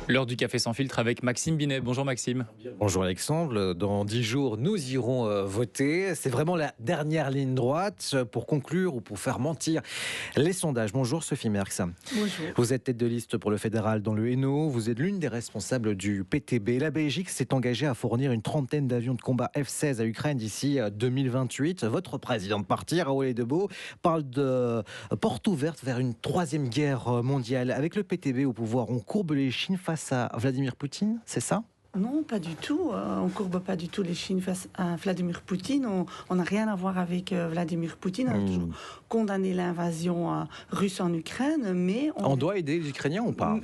L'heure du café sans filtre avec Maxime Binet. Bonjour Maxime. Bonjour Alexandre, dans 10 jours nous irons voter. C'est vraiment la dernière ligne droite pour conclure ou pour faire mentir les sondages. Bonjour Sophie Merckx. Bonjour. Vous êtes tête de liste pour le fédéral dans le Hainaut. Vous êtes l'une des responsables du PTB. La Belgique s'est engagée à fournir une trentaine d'avions de combat F-16 à Ukraine d'ici 2028. Votre président de parti, Raoul Edebo, parle de porte ouverte vers une troisième guerre mondiale. Avec le PTB au pouvoir, on courbe les chines face à Vladimir Poutine, c'est ça ? Non, pas du tout. On courbe pas du tout les Chines face à Vladimir Poutine. On n'a rien à voir avec Vladimir Poutine. On a toujours condamné l'invasion russe en Ukraine, mais on doit aider les Ukrainiens ou pas ?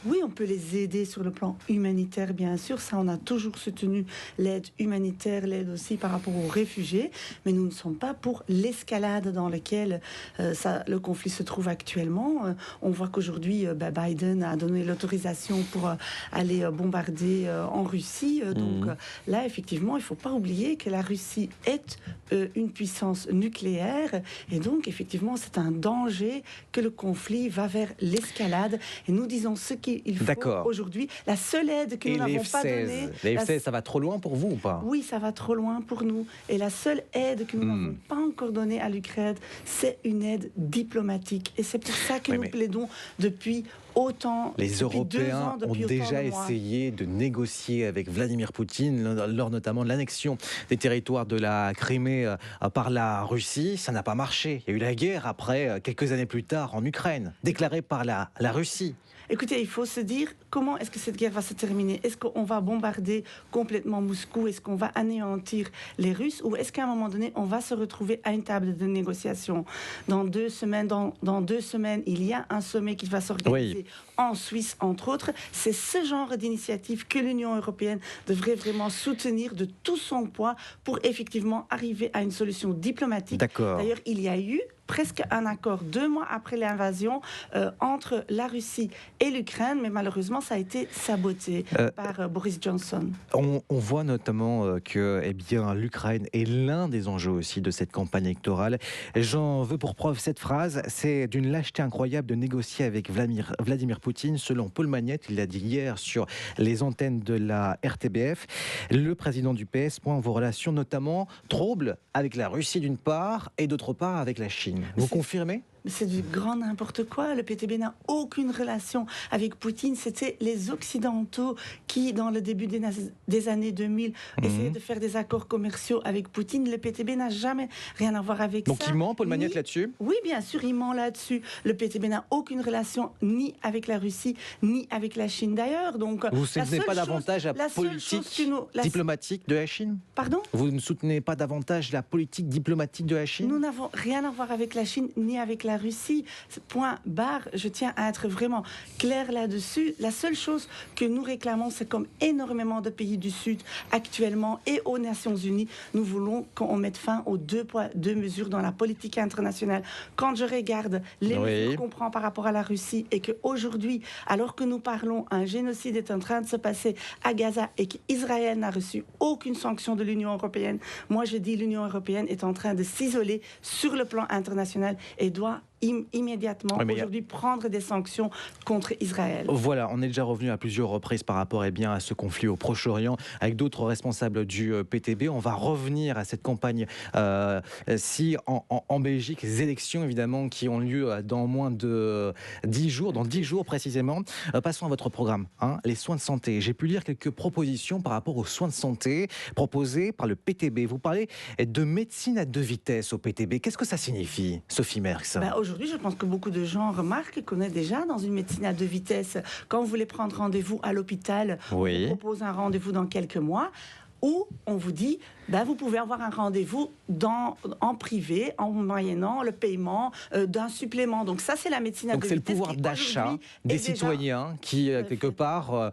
Oui, on peut les aider sur le plan humanitaire, bien sûr. Ça, on a toujours soutenu l'aide humanitaire, l'aide aussi par rapport aux réfugiés. Mais nous ne sommes pas pour l'escalade dans laquelle le conflit se trouve actuellement. On voit qu'aujourd'hui, Biden a donné l'autorisation pour aller bombarder en Russie. Donc là, effectivement, il ne faut pas oublier que la Russie est une puissance nucléaire. Et donc, effectivement, c'est un danger que le conflit va vers l'escalade. Et nous disons ce qu'il faut aujourd'hui. La seule aide que nous n'avons pas donnée... Les F-16, ça va trop loin pour vous ou pas ? Oui, ça va trop loin pour nous. Et la seule aide que nous n'avons pas encore donnée à l'Ukraine, c'est une aide diplomatique. Et c'est pour ça que nous plaidons depuis autant... Les Européens ont déjà essayé de négocier avec Vladimir Poutine lors notamment de l'annexion des territoires de la Crimée par la Russie. Ça n'a pas marché. Il y a eu la guerre après, quelques années plus tard, en Ukraine, déclarée par la Russie. Écoutez, il faut se dire comment est-ce que cette guerre va se terminer. Est-ce qu'on va bombarder complètement Moscou? Est-ce qu'on va anéantir les Russes? Ou est-ce qu'à un moment donné, on va se retrouver à une table de négociation? Dans 2 semaines, dans 2 semaines, il y a un sommet qui va s'organiser en Suisse, entre autres. C'est ce genre d'initiative que l'Union européenne devrait vraiment soutenir de tout son poids pour effectivement arriver à une solution diplomatique. D'ailleurs, il y a eu presque un accord 2 mois après l'invasion entre la Russie et l'Ukraine, mais malheureusement, ça a été saboté par Boris Johnson. On voit notamment que l'Ukraine est l'un des enjeux aussi de cette campagne électorale. J'en veux pour preuve cette phrase, c'est d'une lâcheté incroyable de négocier avec Vladimir Poutine. Selon Paul Magnette, il l'a dit hier sur les antennes de la RTBF, le président du PS pointe vos relations notamment troubles avec la Russie d'une part et d'autre part avec la Chine. Vous confirmez ? C'est du grand n'importe quoi. Le PTB n'a aucune relation avec Poutine. C'était les Occidentaux qui, dans le début des années 2000, essayaient de faire des accords commerciaux avec Poutine. Le PTB n'a jamais rien à voir avec ça. Donc il ment, Paul Magnette, là-dessus ? Oui, bien sûr, il ment là-dessus. Le PTB n'a aucune relation ni avec la Russie, ni avec la Chine d'ailleurs. Donc, vous ne soutenez pas davantage la politique diplomatique de la Chine ? Pardon ? Vous ne soutenez pas davantage la politique diplomatique de la Chine ? Nous n'avons rien à voir avec la Chine, ni avec la Russie. Point barre, je tiens à être vraiment clair là-dessus. La seule chose que nous réclamons, c'est comme énormément de pays du Sud actuellement et aux Nations Unies, nous voulons qu'on mette fin aux 2 poids, 2 mesures dans la politique internationale. Quand je regarde les mesures qu'on prend par rapport à la Russie et qu'aujourd'hui, alors que nous parlons, un génocide est en train de se passer à Gaza et qu'Israël n'a reçu aucune sanction de l'Union européenne, moi je dis l'Union européenne est en train de s'isoler sur le plan international et doit immédiatement aujourd'hui prendre des sanctions contre Israël. Voilà, on est déjà revenu à plusieurs reprises par rapport à ce conflit au Proche-Orient avec d'autres responsables du PTB. On va revenir à cette campagne en Belgique, les élections évidemment qui ont lieu dans moins de 10 jours, dans 10 jours précisément. Passons à votre programme, les soins de santé. J'ai pu lire quelques propositions par rapport aux soins de santé proposés par le PTB. Vous parlez de médecine à 2 vitesses au PTB. Qu'est-ce que ça signifie, Sophie Merckx ? Aujourd'hui, je pense que beaucoup de gens remarquent qu'on est déjà dans une médecine à 2 vitesses. Quand vous voulez prendre rendez-vous à l'hôpital, on vous propose un rendez-vous dans quelques mois. Ou on vous dit, vous pouvez avoir un rendez-vous en privé, en moyennant le paiement d'un supplément. Donc ça, c'est la médecine à 2 vitesses. Donc c'est le pouvoir d'achat des citoyens qui, quelque part,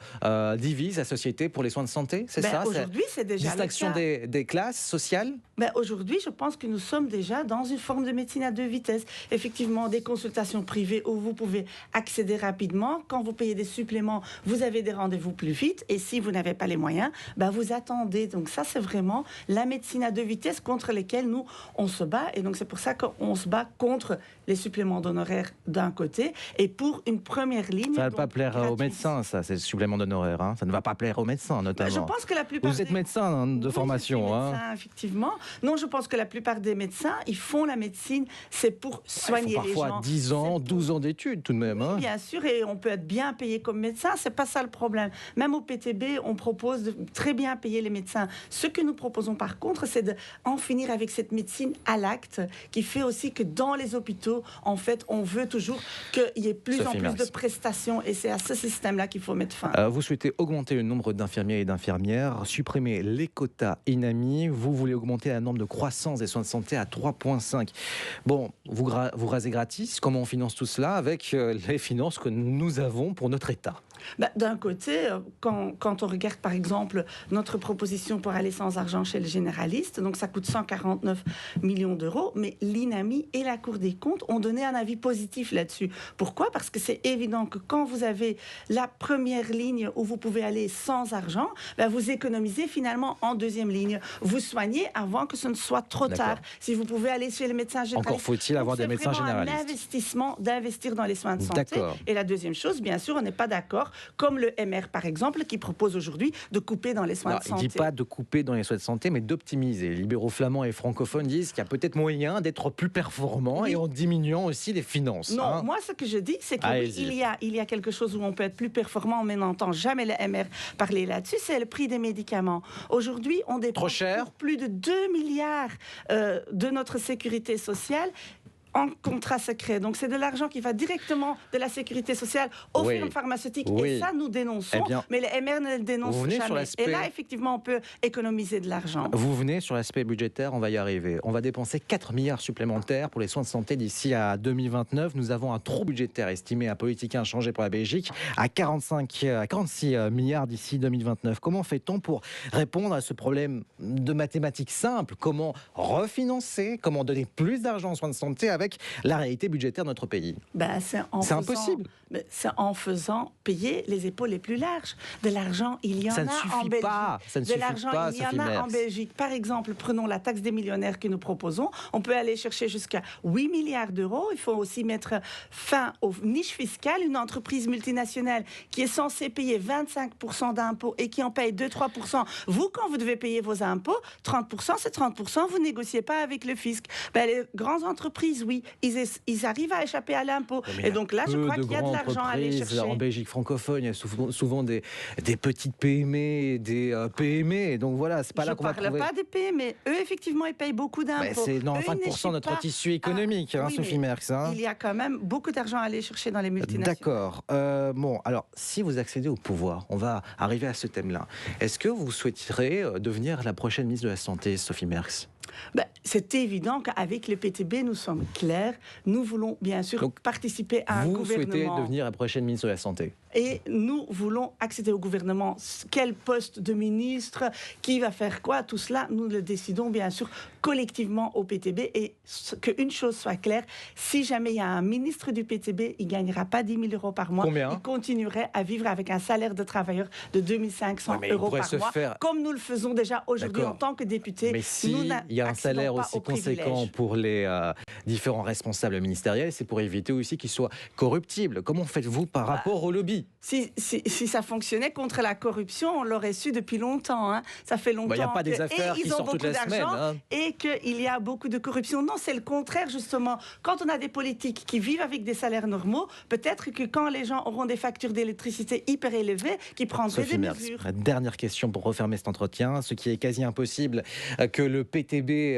divise la société pour les soins de santé, c'est ça ? Aujourd'hui, c'est déjà distinction le cas. des classes sociales ? Aujourd'hui, je pense que nous sommes déjà dans une forme de médecine à 2 vitesses. Effectivement, des consultations privées où vous pouvez accéder rapidement. Quand vous payez des suppléments, vous avez des rendez-vous plus vite. Et si vous n'avez pas les moyens, vous attendez. Donc ça, c'est vraiment la médecine à deux vitesses contre lesquelles nous, on se bat. Et donc, c'est pour ça qu'on se bat contre les suppléments d'honoraires d'un côté et pour une première ligne. Ça ne va pas plaire aux médecins, ça, ces suppléments d'honoraires. Hein. Ça ne va pas plaire aux médecins, notamment. Je pense que la plupart Vous êtes médecin de formation. Je suis médecin, effectivement. Non, je pense que la plupart des médecins, ils font la médecine, c'est pour soigner les gens. Parfois 10 ans, 12 ans d'études tout de même. Hein. Oui, bien sûr, et on peut être bien payé comme médecin, c'est pas ça le problème. Même au PTB, on propose de très bien payer les médecins. Ce que nous proposons par contre, c'est d'en finir avec cette médecine à l'acte, qui fait aussi que dans les hôpitaux, en fait, on veut toujours qu'il y ait plus en plus de prestations, et c'est à ce système-là qu'il faut mettre fin. Vous souhaitez augmenter le nombre d'infirmiers et d'infirmières, supprimer les quotas INAMI, vous voulez augmenter la norme de croissance des soins de santé à 3,5. Bon, vous rasez gratis, comment on finance tout cela avec les finances que nous avons pour notre État? D'un côté, quand on regarde par exemple notre proposition pour aller sans argent chez le généraliste, donc ça coûte 149 millions d'euros, mais l'INAMI et la Cour des comptes ont donné un avis positif là-dessus. Pourquoi ? Parce que c'est évident que quand vous avez la première ligne où vous pouvez aller sans argent, vous économisez finalement en deuxième ligne. Vous soignez avant que ce ne soit trop tard. Si vous pouvez aller chez le médecin généraliste. Encore faut-il avoir des médecins généralistes. C'est un investissement d'investir dans les soins de santé. Et la deuxième chose, bien sûr, on n'est pas d'accord, comme le MR par exemple, qui propose aujourd'hui de couper dans les soins de santé. Il ne dit pas de couper dans les soins de santé, mais d'optimiser. Les libéraux flamands et francophones disent qu'il y a peut-être moyen d'être plus performant et en diminuant aussi les finances. Non, moi ce que je dis, c'est qu'il y a quelque chose où on peut être plus performant, mais n'entend jamais le MR parler là-dessus, c'est le prix des médicaments. Aujourd'hui, on dépense pour plus de 2 milliards de notre sécurité sociale en contrat secret. Donc, c'est de l'argent qui va directement de la sécurité sociale aux firmes pharmaceutiques. Et ça, nous dénonçons. Mais les MR ne le dénoncent jamais. Et là, effectivement, on peut économiser de l'argent. Vous venez sur l'aspect budgétaire, on va y arriver. On va dépenser 4 milliards supplémentaires pour les soins de santé d'ici à 2029. Nous avons un trou budgétaire estimé à politique inchangé pour la Belgique à 46 milliards d'ici 2029. Comment fait-on pour répondre à ce problème de mathématiques simples? Comment refinancer? Comment donner plus d'argent aux soins de santé avec la réalité budgétaire de notre pays? C'est impossible. C'est en faisant payer les épaules les plus larges. De l'argent, il y en a en Belgique. Ça ne suffit pas, il y en a en Belgique. Par exemple, prenons la taxe des millionnaires que nous proposons. On peut aller chercher jusqu'à 8 milliards d'euros. Il faut aussi mettre fin aux niches fiscales. Une entreprise multinationale qui est censée payer 25% d'impôts et qui en paye 2-3%. Vous, quand vous devez payer vos impôts, 30%, c'est 30%. Vous négociez pas avec le fisc. Les grandes entreprises, oui, ils arrivent à échapper à l'impôt. Et donc là, je crois qu'il y a de l'argent à aller chercher. En Belgique francophone, il y a souvent des petites PME, des PME. Et donc voilà, c'est pas là qu'on va trouver. Je ne parle pas des PME. Eux, effectivement, ils payent beaucoup d'impôts. C'est 5% de notre tissu économique, Sophie Merckx. Il y a quand même beaucoup d'argent à aller chercher dans les multinationales. D'accord. Alors, si vous accédez au pouvoir, on va arriver à ce thème-là. Est-ce que vous souhaiterez devenir la prochaine ministre de la Santé, Sophie Merckx? C'est évident qu'avec le PTB, nous sommes clairs. Nous voulons bien sûr participer à un gouvernement. Vous souhaitez devenir la prochaine ministre de la Santé? Et nous voulons accéder au gouvernement. Quel poste de ministre? Qui va faire quoi? Tout cela, nous le décidons bien sûr collectivement au PTB. Et qu'une chose soit claire, si jamais il y a un ministre du PTB, il ne gagnera pas 10 000 euros par mois. Combien? Il continuerait à vivre avec un salaire de travailleur de 2 500 euros par mois, comme nous le faisons déjà aujourd'hui en tant que député. Mais si il y a un salaire aussi conséquent pour les différents responsables ministériels, c'est pour éviter aussi qu'ils soient corruptibles. Comment faites-vous par rapport au lobby? Si ça fonctionnait contre la corruption, on l'aurait su depuis longtemps. Hein. Ça fait longtemps. Il n'y a pas des affaires qui sortent toute la semaine. Et qu'il y a beaucoup de corruption. Non, c'est le contraire, justement. Quand on a des politiques qui vivent avec des salaires normaux, peut-être que quand les gens auront des factures d'électricité hyper élevées, qu'ils prendraient des mesures. Dernière question pour refermer cet entretien. Ce qui est quasi impossible que le PTB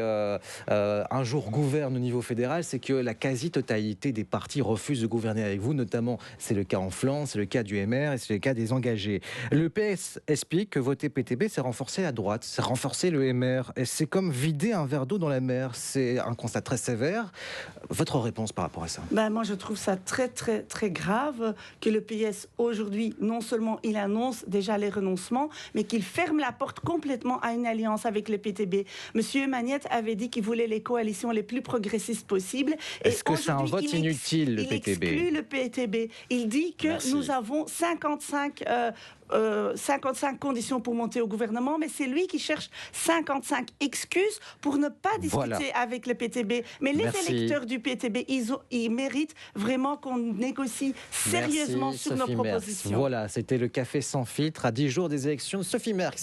un jour gouverne au niveau fédéral, c'est que la quasi-totalité des partis refusent de gouverner avec vous. Notamment, c'est le cas en Flandre, c'est le cas du MR et c'est le cas des engagés. Le PS explique que voter PTB, c'est renforcer la droite, c'est renforcer le MR. Et c'est comme vider un verre d'eau dans la mer. C'est un constat très sévère. Votre réponse par rapport à ça? Moi, je trouve ça très, très, très grave que le PS, aujourd'hui, non seulement il annonce déjà les renoncements, mais qu'il ferme la porte complètement à une alliance avec le PTB. Monsieur Magnette avait dit qu'il voulait les coalitions les plus progressistes possibles. Est-ce que c'est un vote inutile, le PTB? Il exclut le PTB. Il dit que nous avons avons 55 conditions pour monter au gouvernement, mais c'est lui qui cherche 55 excuses pour ne pas discuter avec le PTB. Mais les électeurs du PTB, ils méritent vraiment qu'on négocie sérieusement sur nos propositions. Voilà, c'était le Café sans filtre à 10 jours des élections. Sophie Merckx.